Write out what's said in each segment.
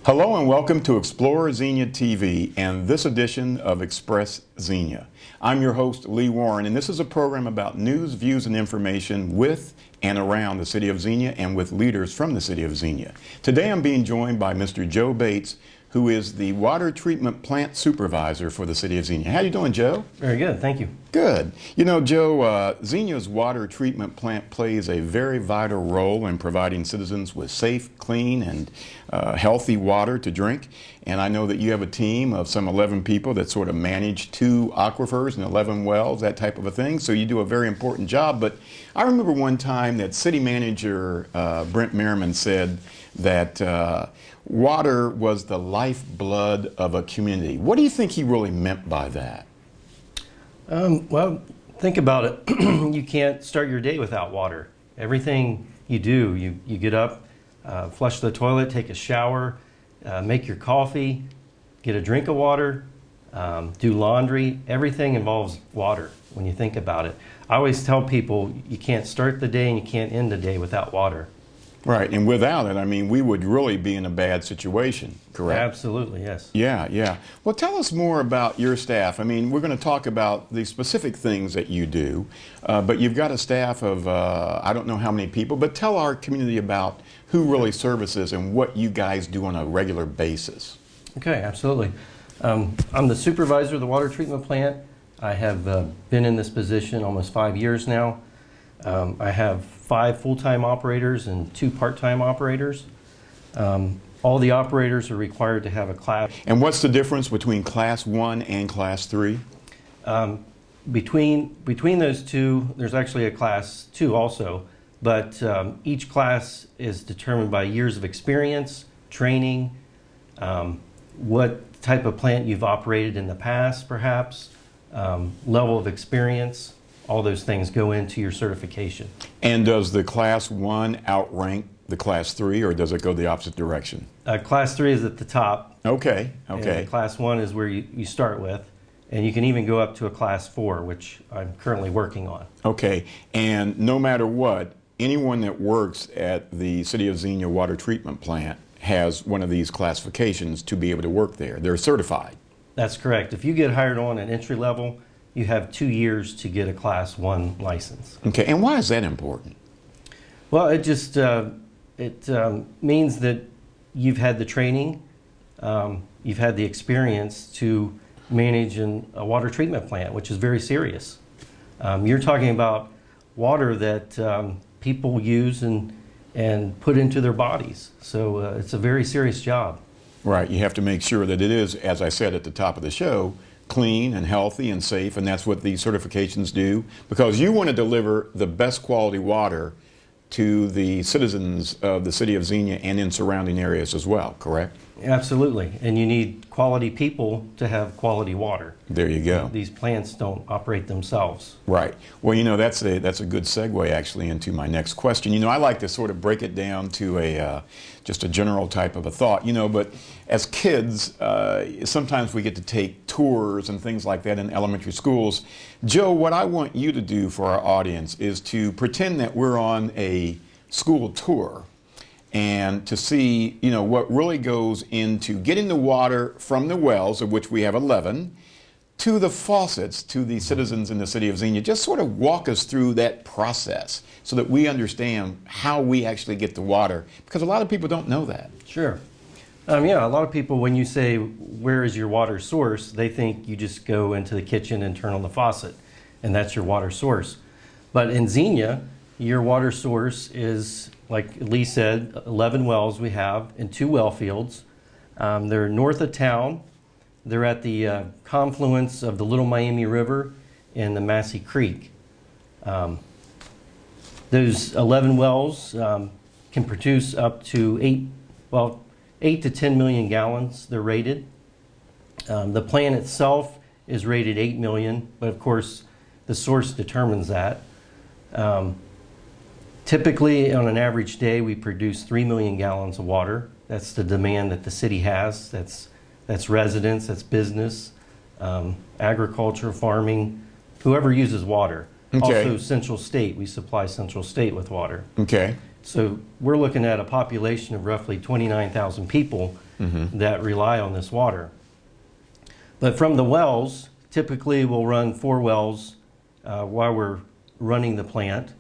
Hello and welcome to Explore Xenia TV and this edition of Express Xenia. I'm your host, Lee Warren, and this is a program about news, views, and information with and around the City of Xenia and with leaders from the City of Xenia. Today I'm being joined by Mr. Joe Bates, who is the Water Treatment Plant Supervisor for the City of Xenia. How you doing, Joe? Very good, thank you. Good. You know, Joe, Xenia's water treatment plant plays a very vital role in providing citizens with safe, clean, and healthy water to drink. And I know that you have a team of some 11 people that sort of manage 2 aquifers and 11 wells, that type of a thing. So you do a very important job. But I remember one time that City Manager Brent Merriman said that water was the lifeblood of a community. What do you think he really meant by that? Well, think about it. You can't start your day without water. Everything you do, you get up, flush the toilet, take a shower, make your coffee, get a drink of water, do laundry. Everything involves water when you think about it. I always tell people you can't start the day and you can't end the day without water. Right, and without it, I mean, we would really be in a bad situation, correct? Absolutely, yes. Yeah, yeah. Well, tell us more about your staff. I mean, we're going to talk about the specific things that you do, but you've got a staff of, I don't know how many people, but tell our community about who really services and what you guys do on a regular basis. Okay, absolutely. I'm the supervisor of the water treatment plant. I have been in this position almost 5 years now. I have 5 full-time operators and 2 part-time operators. All the operators are required to have a class. And what's the difference between Class 1 and Class 3? Between those two, there's actually a Class 2 also, but each class is determined by years of experience, training, what type of plant you've operated in the past, perhaps, level of experience. All those things go into your certification. And does the Class 1 outrank the Class 3, or does it go the opposite direction? Class 3 is at the top. Okay, okay. And Class 1 is where you start with. And you can even go up to a Class 4, which I'm currently working on. Okay, and no matter what, anyone that works at the City of Xenia water treatment plant has one of these classifications to be able to work there. They're certified. That's correct. If you get hired on at entry level, you have 2 years to get a Class 1 license. Okay, and why is that important? Well, it just means that you've had the training, you've had the experience to manage a water treatment plant, which is very serious. You're talking about water that people use and put into their bodies, so it's a very serious job. Right, you have to make sure that it is, as I said at the top of the show, clean and healthy and safe, and that's what these certifications do, because you want to deliver the best quality water to the citizens of the City of Xenia and in surrounding areas as well, correct? Absolutely, and you need quality people to have quality water. There you go. These plants don't operate themselves. Right. Well, you know, that's a good segue actually into my next question. You know, I like to sort of break it down to just a general type of a thought, you know, but as kids, sometimes we get to take tours and things like that in elementary schools. Joe, what I want you to do for our audience is to pretend that we're on a school tour and to see, you know, what really goes into getting the water from the wells, of which we have 11, to the faucets, to the citizens in the City of Xenia. Just sort of walk us through that process so that we understand how we actually get the water, because a lot of people don't know that. Sure. Yeah, a lot of people, when you say, where is your water source, they think you just go into the kitchen and turn on the faucet, and that's your water source. But in Xenia, your water source is, like Lee said, 11 wells we have in 2 well fields. They're north of town. They're at the confluence of the Little Miami River and the Massey Creek. Those 11 wells can produce up to 8 to 10 million gallons. They're rated. The plant itself is rated 8 million, but of course the source determines that. Typically on an average day we produce 3 million gallons of water. That's the demand that the city has. That's residents, that's business, agriculture, farming, whoever uses water. Okay. Also Central State, we supply Central State with water. Okay. So we're looking at a population of roughly 29,000 people that rely on this water. But from the wells, typically we'll run 4 wells while we're running the plant.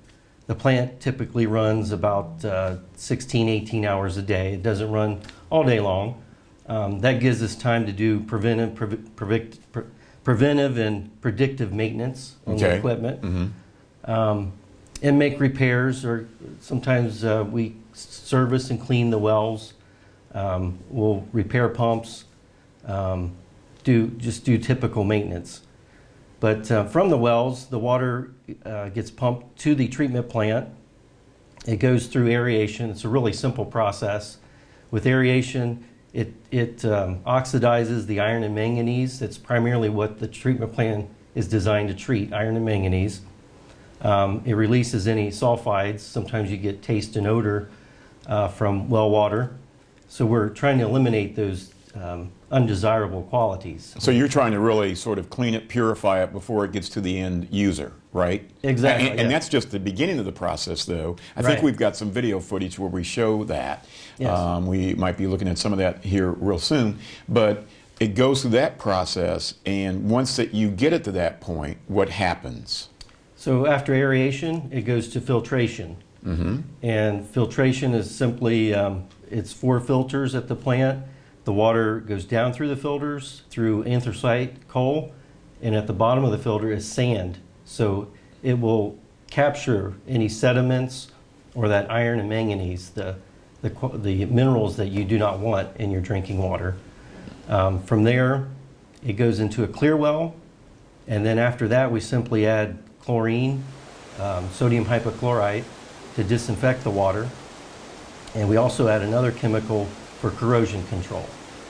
The plant typically runs about 16, 18 hours a day. It doesn't run all day long. That gives us time to do preventive and predictive maintenance on the equipment, and make repairs, or sometimes we service and clean the wells. We'll repair pumps, do typical maintenance. But from the wells, the water gets pumped to the treatment plant. It goes through aeration. It's a really simple process. With aeration, it oxidizes the iron and manganese. That's primarily what the treatment plant is designed to treat, iron and manganese. It releases any sulfides. Sometimes you get taste and odor from well water. So we're trying to eliminate those undesirable qualities. So you're trying to really sort of clean it, purify it before it gets to the end user, right? Exactly. And that's just the beginning of the process, though. I think we've got some video footage where we show that. Yes. We might be looking at some of that here real soon. But it goes through that process, and once that you get it to that point, what happens? So after aeration, it goes to filtration. And filtration is simply, it's 4 filters at the plant. The water goes down through the filters, through anthracite, coal, and at the bottom of the filter is sand. So it will capture any sediments or that iron and manganese, the minerals that you do not want in your drinking water. From there, it goes into a clear well, and then after that we simply add chlorine, sodium hypochlorite, to disinfect the water. And we also add another chemical for corrosion control.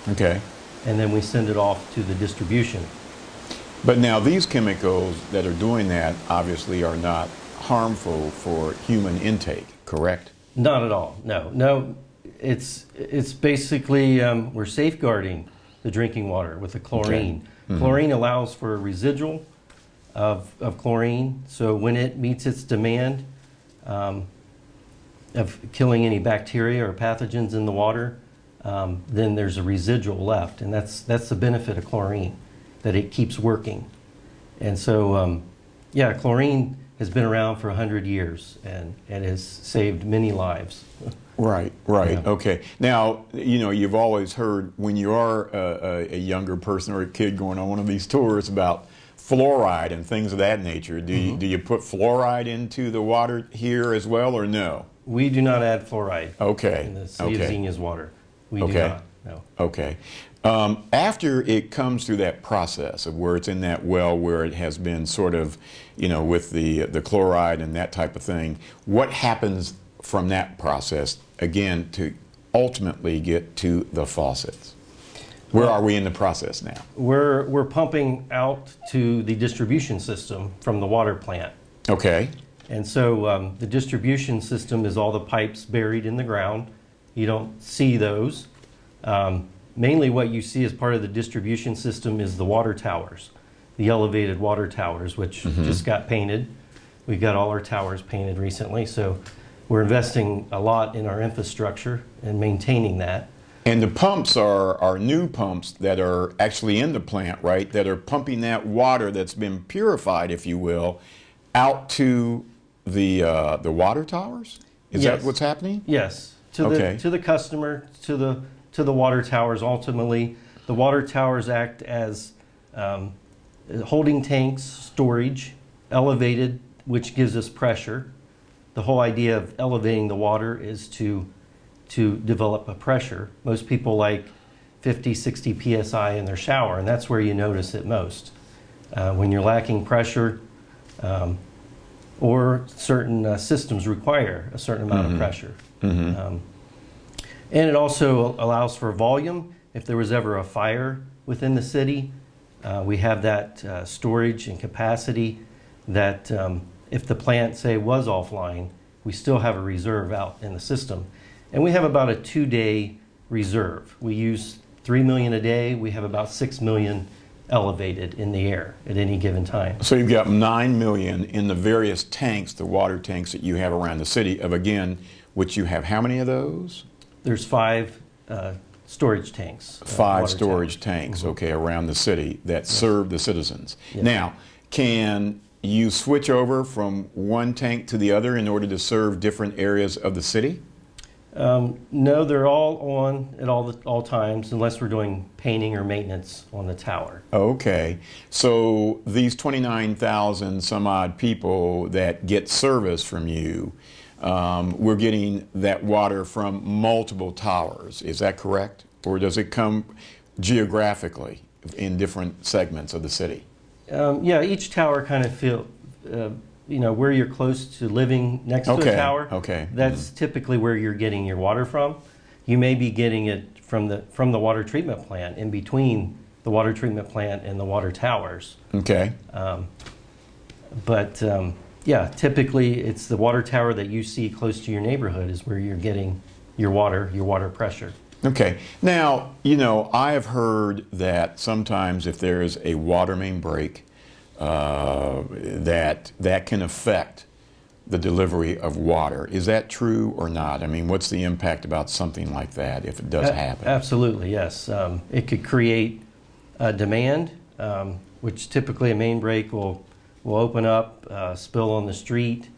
Okay. And then we send it off to the distribution. But now these chemicals that are doing that obviously are not harmful for human intake, correct? Not at all, no. No, it's basically, we're safeguarding the drinking water with the chlorine. Okay. Chlorine allows for a residual of chlorine, so when it meets its demand of killing any bacteria or pathogens in the water, then there's a residual left, and that's the benefit of chlorine, that it keeps working. And so, yeah, chlorine has been around for 100 years and has saved many lives. Right, right, yeah. Okay. Now, you know, you've always heard when you are a younger person or a kid going on one of these tours about fluoride and things of that nature. Do you put fluoride into the water here as well, or no? We do not add fluoride in the City of Xenia's water. We do not, no. Okay. After it comes through that process of where it's in that well where it has been sort of, you know, with the chloride and that type of thing, what happens from that process, again, to ultimately get to the faucets? Where are we in the process now? We're pumping out to the distribution system from the water plant. Okay. And so the distribution system is all the pipes buried in the ground. You don't see those. Mainly what you see as part of the distribution system is the water towers, the elevated water towers, which just got painted. We got all our towers painted recently, so we're investing a lot in our infrastructure and maintaining that. And the pumps are new pumps that are actually in the plant, right, that are pumping that water that's been purified, if you will, out to the water towers? Is that what's happening? Yes. To the customer, to the water towers. Ultimately, the water towers act as holding tanks, storage, elevated, which gives us pressure. The whole idea of elevating the water is to develop a pressure. Most people like 50, 60 psi in their shower, and that's where you notice it most. When you're lacking pressure, or certain systems require a certain amount of pressure. And it also allows for volume. If there was ever a fire within the city, we have that storage and capacity that if the plant, say, was offline, we still have a reserve out in the system. And we have about a 2-day reserve. We use 3 million a day. We have about 6 million elevated in the air at any given time. So you've got 9 million in the various tanks, the water tanks that you have around the city of, again, which you have how many of those? There's 5 storage tanks. 5 storage tanks, okay, around the city that serve the citizens. Yes. Now, can you switch over from one tank to the other in order to serve different areas of the city? No, they're all on at all times unless we're doing painting or maintenance on the tower. Okay, so these 29,000 some odd people that get service from you, we're getting that water from multiple towers. Is that correct? Or does it come geographically in different segments of the city? Yeah, each tower kind of where you're close to living next to a tower. Okay. That's typically where you're getting your water from. You may be getting it from the water treatment plant, in between the water treatment plant and the water towers. Okay. Yeah, typically it's the water tower that you see close to your neighborhood is where you're getting your water pressure. Okay. Now, I have heard that sometimes if there is a water main break, that can affect the delivery of water. Is that true or not? I mean, what's the impact about something like that if it does happen? Absolutely, yes. It could create demand, which typically a main break will open up, spill on the street.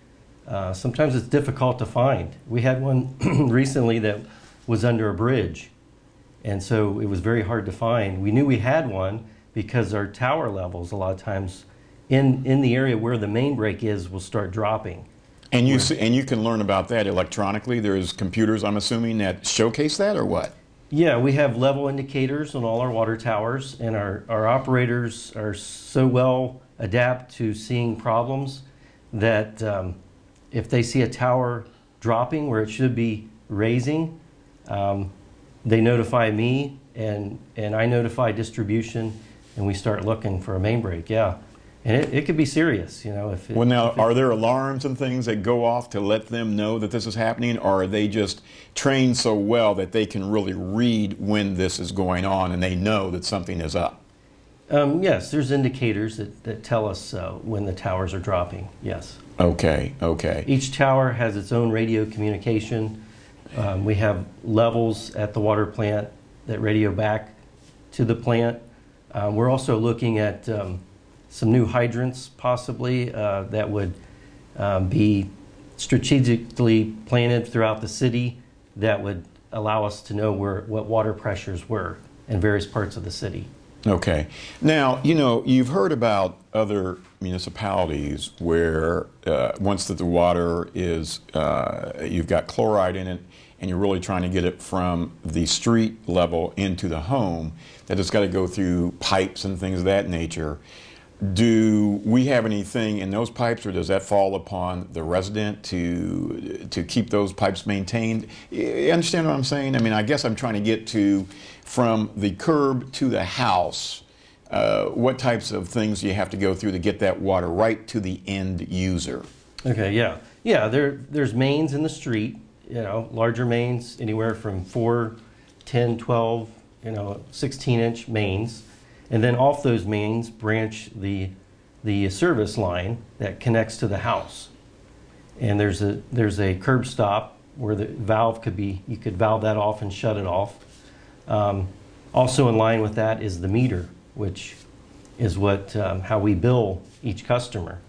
Sometimes it's difficult to find. We had one recently that was under a bridge, and so it was very hard to find. We knew we had one because our tower levels a lot of times in the area where the main break is will start dropping. And you can learn about that electronically. There's computers, I'm assuming, that showcase that, or what? Yeah, we have level indicators on all our water towers, and our operators are so well adapt to seeing problems that if they see a tower dropping where it should be raising, they notify me, and I notify distribution, and we start looking for a main break. Yeah, and it could be serious, Well, now, are there alarms and things that go off to let them know that this is happening, or are they just trained so well that they can really read when this is going on and they know that something is up? Yes, there's indicators that tell us when the towers are dropping, yes. Okay, okay. Each tower has its own radio communication. We have levels at the water plant that radio back to the plant. We're also looking at some new hydrants, possibly, that would be strategically planted throughout the city that would allow us to know what water pressures were in various parts of the city. Okay. Now, you've heard about other municipalities where once that the water is, you've got chloride in it, and you're really trying to get it from the street level into the home, that it's got to go through pipes and things of that nature. Do we have anything in those pipes, or does that fall upon the resident to keep those pipes maintained? You understand what I'm saying? I mean, I guess I'm trying to get to, from the curb to the house, what types of things do you have to go through to get that water right to the end user? Okay, yeah. Yeah, there's mains in the street, larger mains, anywhere from 4, 10, 12, 16-inch mains. And then off those mains branch the service line that connects to the house. And there's a curb stop where the valve you could valve that off and shut it off. Also in line with that is the meter, which is how we bill each customer.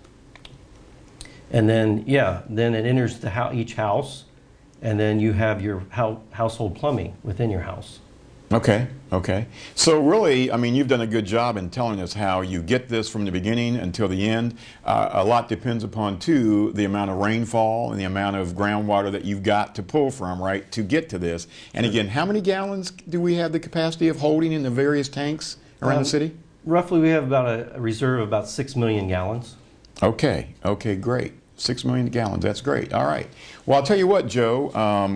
And then, then it enters each house, and then you have your household plumbing within your house. Okay, okay. So really, I mean, you've done a good job in telling us how you get this from the beginning until the end. A lot depends upon, too, the amount of rainfall and the amount of groundwater that you've got to pull from, right, to get to this. And again, how many gallons do we have the capacity of holding in the various tanks around the city? Roughly, we have about a reserve of about 6 million gallons. Okay, okay, great. 6 million gallons. That's great. All right. Well, I'll tell you what, Joe,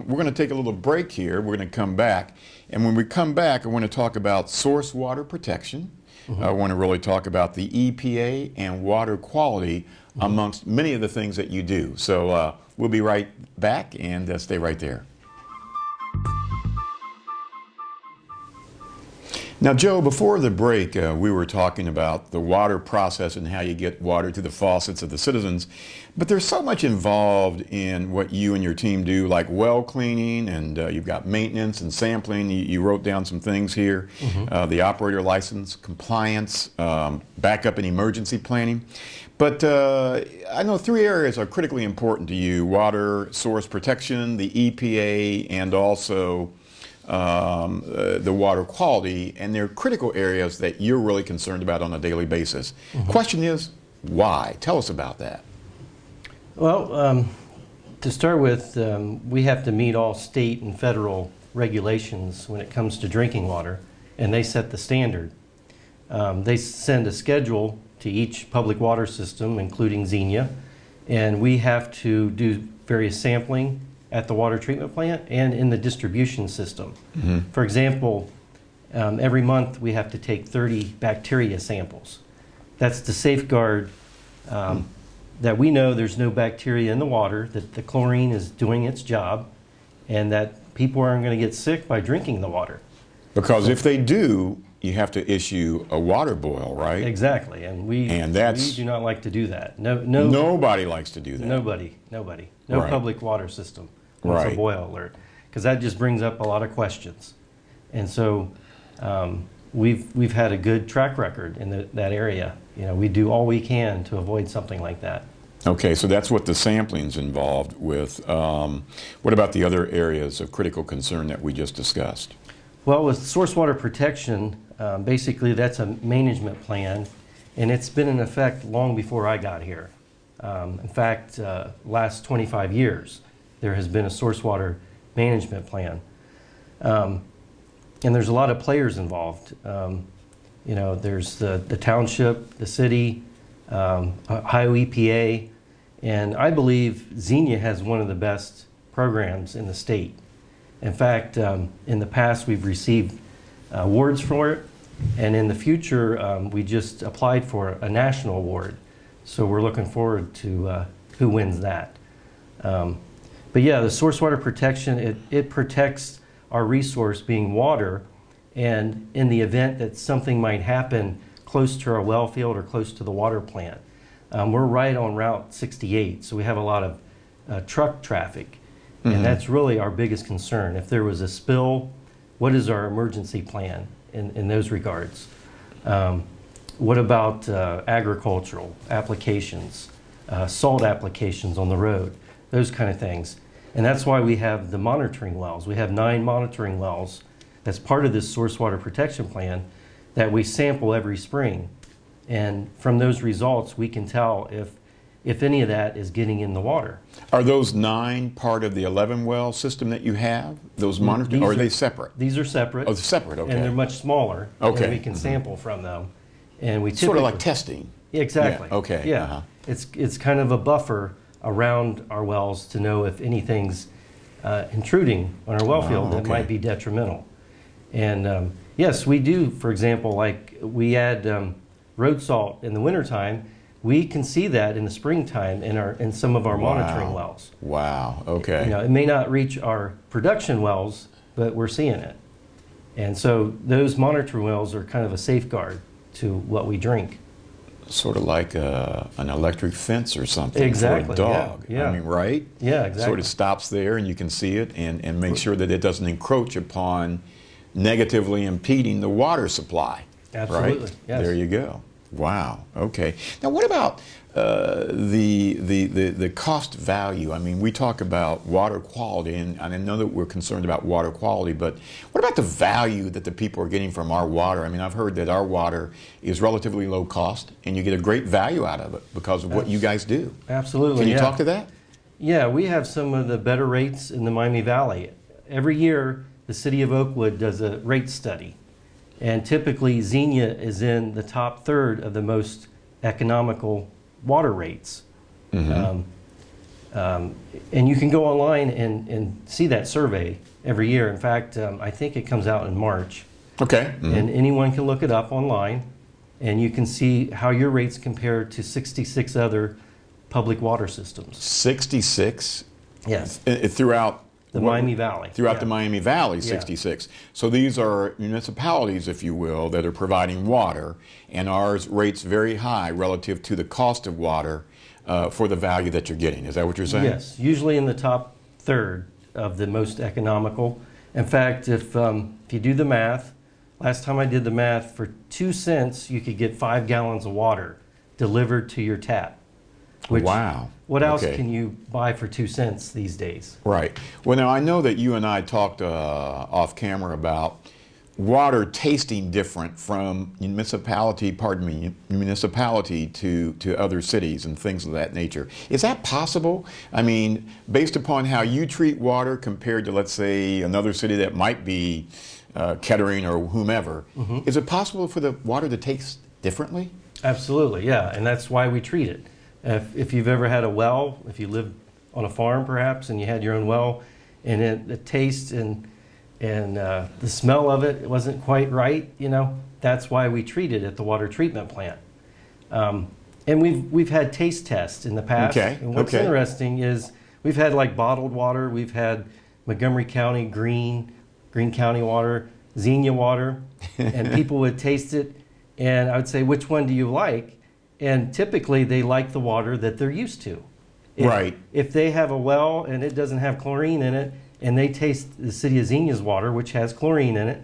we're going to take a little break here. We're going to come back. And when we come back, I want to talk about source water protection. I want to really talk about the EPA and water quality amongst many of the things that you do. So we'll be right back, and stay right there. Now, Joe, before the break, we were talking about the water process and how you get water to the faucets of the citizens. But there's so much involved in what you and your team do, like well cleaning, and you've got maintenance and sampling. You wrote down some things here, the operator license, compliance, backup and emergency planning. But I know 3 areas are critically important to you: water source protection, the EPA, and also the water quality, and they're critical areas that you're really concerned about on a daily basis. Question is, why? Tell us about that. Well, to start with, we have to meet all state and federal regulations when it comes to drinking water, and they set the standard. They send a schedule to each public water system, including Xenia, and we have to do various sampling at the water treatment plant and in the distribution system. For example, every month we have to take 30 bacteria samples. That's to safeguard that we know there's no bacteria in the water, that the chlorine is doing its job, and that people aren't going to get sick by drinking the water. Because if they do, you have to issue a water boil, right? Exactly, and we do not like to do that. Nobody likes to do that. Nobody. No Right. public water system wants a boil alert, because that just brings up a lot of questions. And so we've had a good track record in that area. You know, we do all we can to avoid something like that. Okay, so that's what the sampling's involved with. What about the other areas of critical concern that we just discussed? Well, with source water protection, basically that's a management plan, and it's been in effect long before I got here. In fact, last 25 years, there has been a source water management plan. And there's a lot of players involved. You know, there's the township, the city, Ohio EPA, and I believe Xenia has one of the best programs in the state. In fact, in the past we've received awards for it, and in the future we just applied for a national award. So we're looking forward to who wins that. But yeah, the source water protection, it protects our resource being water, and in the event that something might happen close to our well field or close to the water plant. We're right on Route 68, so we have a lot of truck traffic, and that's really our biggest concern. If there was a spill, what is our emergency plan in those regards? What about agricultural applications, salt applications on the road, those kind of things? And that's why we have the monitoring wells. We have 9 monitoring wells that's part of this source water protection plan that we sample every spring. And from those results, we can tell if any of that is getting in the water. Are those 9 part of the 11 well system that you have? Those monitoring, or are they separate? These are separate. Oh, separate, okay. And they're much smaller. Okay. And we can sample from them. And we Sort of like testing. Exactly. Yeah, okay. Yeah. It's kind of a buffer around our wells to know if anything's intruding on our well field that might be detrimental. And yes, we do, for example, like we add road salt in the wintertime. We can see that in the springtime in some of our monitoring wells. Wow, okay. You know, it may not reach our production wells, but we're seeing it. And so those monitoring wells are kind of a safeguard to what we drink. Sort of like an electric fence or something Exactly, for a dog. yeah. I mean, right? Yeah, exactly. Sort of stops there and you can see it and make sure that it doesn't encroach upon negatively impeding the water supply. Absolutely, right? yes. There you go. Wow, okay. Now what about the cost value? I mean, we talk about water quality, and I know that we're concerned about water quality, but what about the value that the people are getting from our water? I mean, I've heard that our water is relatively low cost, and you get a great value out of it because of what you guys do. Absolutely. Can you talk to that? Yeah, we have some of the better rates in the Miami Valley. Every year, the City of Oakwood does a rate study. And typically, Xenia is in the top third of the most economical water rates. And you can go online and see that survey every year. In fact, I think it comes out in March. Okay. Mm-hmm. And anyone can look it up online, and you can see how your rates compare to 66 other public water systems. 66? Yes. Throughout the Miami Valley. Throughout the Miami Valley, 66. So these are municipalities, if you will, that are providing water, and ours rates very high relative to the cost of water for the value that you're getting. Is that what you're saying? Yes, usually in the top third of the most economical. In fact, if you do the math, last time I did the math, for 2 cents you could get 5 gallons of water delivered to your tap. Which, wow. What else can you buy for 2 cents these days? Right. Well, now I know that you and I talked off camera about water tasting different from municipality to other cities and things of that nature. Is that possible? I mean, based upon how you treat water compared to, let's say, another city that might be Kettering or whomever, is it possible for the water to taste differently? Absolutely, yeah, and that's why we treat it. If you've ever had a well, if you lived on a farm perhaps and you had your own well, and the taste and the smell of it wasn't quite right, you know, that's why we treat it at the water treatment plant. And we've had taste tests in the past. Okay. And what's interesting is we've had like bottled water, we've had Montgomery County Green County water, Xenia water, and people would taste it, and I would say, which one do you like? And typically they like the water that they're used to. If they have a well and it doesn't have chlorine in it, and they taste the City of Xenia's water, which has chlorine in it,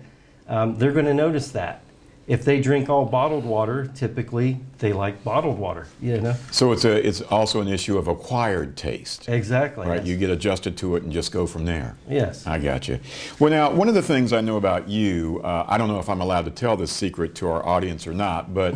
they're going to notice that. If they drink all bottled water, typically they like bottled water, you know. So it's also an issue of acquired taste. Exactly. Right, yes. you get adjusted to it and just go from there. Yes. I got you. Well, now, one of the things I know about you, I don't know if I'm allowed to tell this secret to our audience or not, but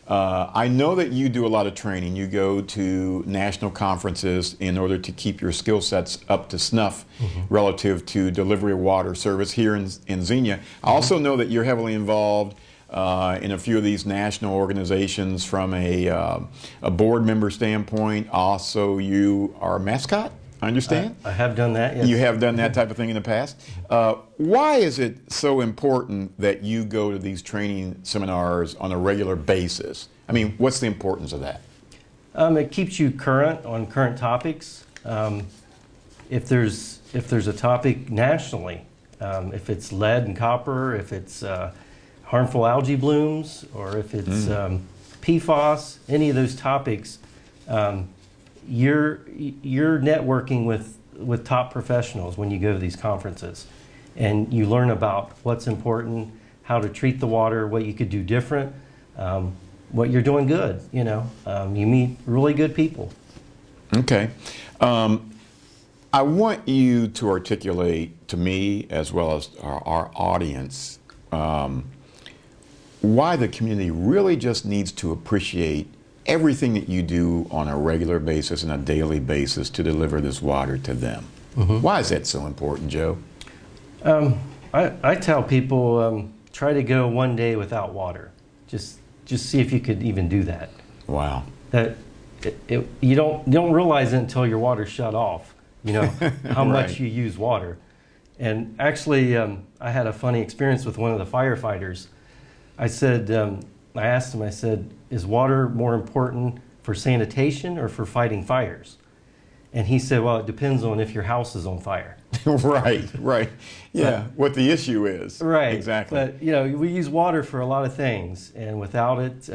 I know that you do a lot of training. You go to national conferences in order to keep your skill sets up to snuff relative to delivery of water service here in Xenia. I also know that you're heavily involved in a few of these national organizations from a board member standpoint. Also, you are a mascot, I understand? I have done that, yes. You have done that type of thing in the past. Why is it so important that you go to these training seminars on a regular basis? I mean, what's the importance of that? It keeps you current on current topics. If there's a topic nationally, if it's lead and copper, if it's harmful algae blooms, or if it's PFAS, any of those topics, you're networking with top professionals when you go to these conferences, and you learn about what's important, how to treat the water, what you could do different, what you're doing good. You know, you meet really good people. Okay. I want you to articulate to me as well as our audience why the community really just needs to appreciate everything that you do on a regular basis and a daily basis to deliver this water to them. Why is that so important, Joe? I tell people, try to go one day without water. Just see if you could even do that. Wow. That you don't realize it until your water's shut off. You know how much you use water. And actually, I had a funny experience with one of the firefighters. I asked him, I said, is water more important for sanitation or for fighting fires? And he said, well, it depends on if your house is on fire. Right. Yeah, what the issue is. Right. Exactly. But, you know, we use water for a lot of things, and without it,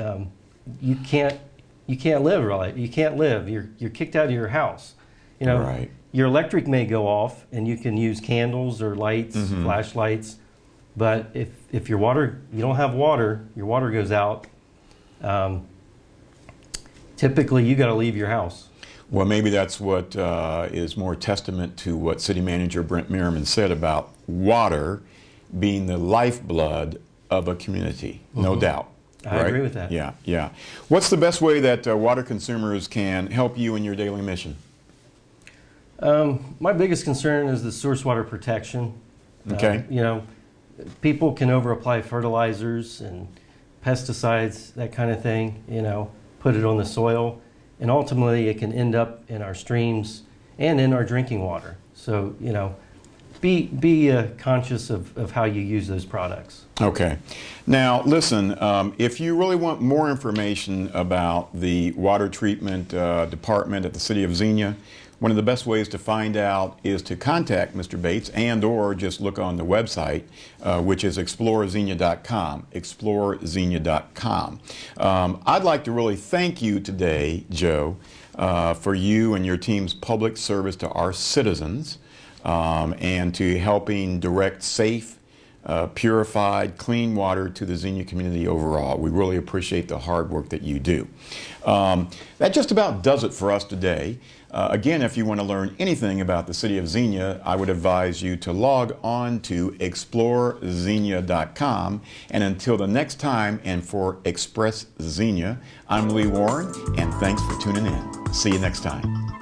you can't live, right? You can't live. You're kicked out of your house. You know, your electric may go off, and you can use candles or lights, flashlights. But if you don't have water, your water goes out, typically you got to leave your house. Well, maybe that's what is more testament to what City Manager Brent Merriman said about water being the lifeblood of a community, no doubt. I agree with that. Yeah. What's the best way that water consumers can help you in your daily mission? My biggest concern is the source water protection. Okay. You know, people can over-apply fertilizers and pesticides, that kind of thing, you know, put it on the soil, and ultimately it can end up in our streams and in our drinking water. So, you know, be conscious of how you use those products. Okay. Now, listen, if you really want more information about the water treatment department at the City of Xenia, one of the best ways to find out is to contact Mr. Bates and or just look on the website, which is explorexenia.com, explorexenia.com. I'd like to really thank you today, Joe, for you and your team's public service to our citizens and to helping direct safe, purified, clean water to the Xenia community overall. We really appreciate the hard work that you do. That just about does it for us today. Again, if you want to learn anything about the City of Xenia, I would advise you to log on to explorexenia.com. And until the next time, and for Express Xenia, I'm Lee Warren, and thanks for tuning in. See you next time.